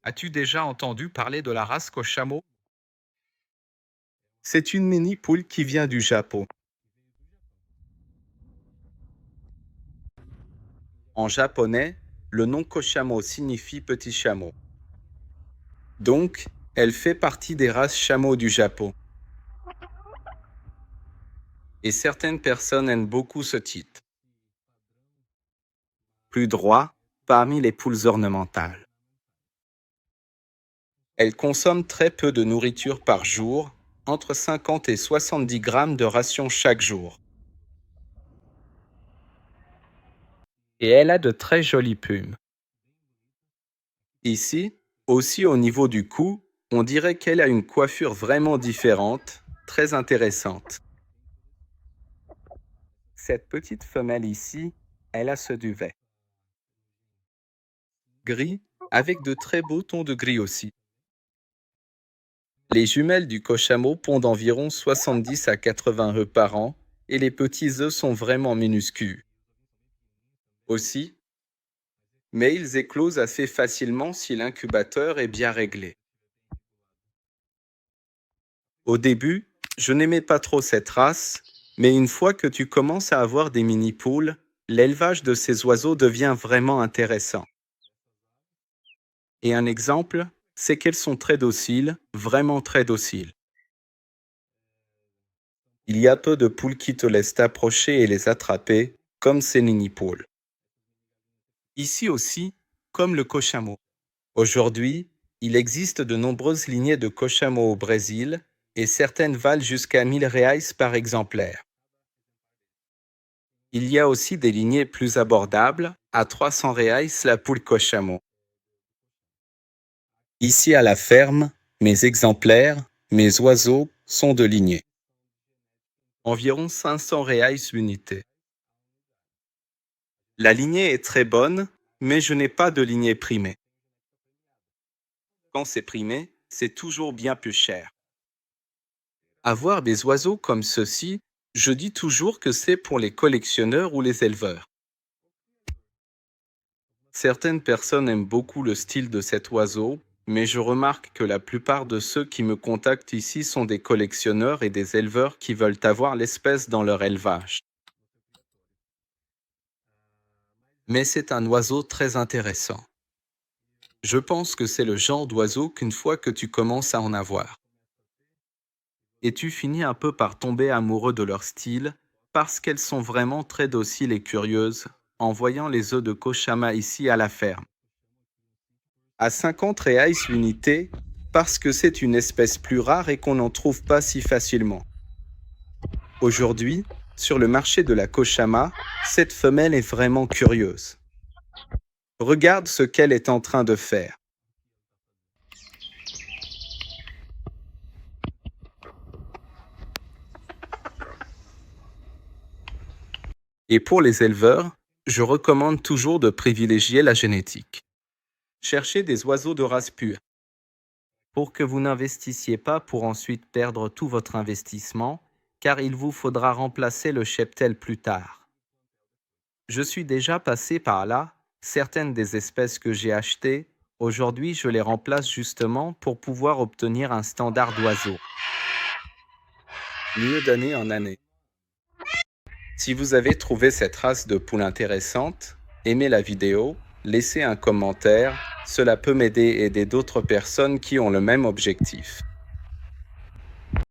As-tu déjà entendu parler de la race Koshamo? C'est une mini-poule qui vient du Japon. En japonais, le nom Koshamo signifie petit chameau. Donc, elle fait partie des races chameaux du Japon. Et certaines personnes aiment beaucoup ce titre. Plus droit, parmi les poules ornementales. Elle consomme très peu de nourriture par jour, entre 50 et 70 grammes de ration chaque jour. Et elle a de très jolies plumes. Ici, aussi au niveau du cou, on dirait qu'elle a une coiffure vraiment différente, très intéressante. Cette petite femelle ici, elle a ce duvet. Gris, avec de très beaux tons de gris aussi. Les jumelles du Koshamo pondent environ 70 à 80 œufs par an et les petits œufs sont vraiment minuscules. Aussi, mais ils éclosent assez facilement si l'incubateur est bien réglé. Au début, je n'aimais pas trop cette race, mais une fois que tu commences à avoir des mini-poules, l'élevage de ces oiseaux devient vraiment intéressant. Et un exemple, c'est qu'elles sont très dociles, vraiment très dociles. Il y a peu de poules qui te laissent t'approcher et les attraper, comme ces mini-poules. Ici aussi, comme le Koshamo. Aujourd'hui, il existe de nombreuses lignées de Koshamo au Brésil et certaines valent jusqu'à 1000 reais par exemplaire. Il y a aussi des lignées plus abordables, à 300 reais la poule Koshamo. Ici à la ferme, mes exemplaires, mes oiseaux sont de lignée. Environ 500 reais l'unité. La lignée est très bonne, mais je n'ai pas de lignée primée. Quand c'est primé, c'est toujours bien plus cher. Avoir des oiseaux comme ceux-ci, je dis toujours que c'est pour les collectionneurs ou les éleveurs. Certaines personnes aiment beaucoup le style de cet oiseau, mais je remarque que la plupart de ceux qui me contactent ici sont des collectionneurs et des éleveurs qui veulent avoir l'espèce dans leur élevage. Mais c'est un oiseau très intéressant. Je pense que c'est le genre d'oiseau qu'une fois que tu commences à en avoir, et tu finis un peu par tomber amoureux de leur style, parce qu'elles sont vraiment très dociles et curieuses, en voyant les œufs de Koshama ici à la ferme. À 50 reais l'unité, parce que c'est une espèce plus rare et qu'on n'en trouve pas si facilement. Aujourd'hui, sur le marché de la Koshama, cette femelle est vraiment curieuse. Regarde ce qu'elle est en train de faire. Et pour les éleveurs, je recommande toujours de privilégier la génétique. Cherchez des oiseaux de race pure, pour que vous n'investissiez pas pour ensuite perdre tout votre investissement, car il vous faudra remplacer le cheptel plus tard. Je suis déjà passé par là, certaines des espèces que j'ai achetées, aujourd'hui je les remplace justement pour pouvoir obtenir un standard d'oiseau. Mieux d'année en année. Si vous avez trouvé cette race de poule intéressante, aimez la vidéo, laissez un commentaire, cela peut m'aider et aider d'autres personnes qui ont le même objectif.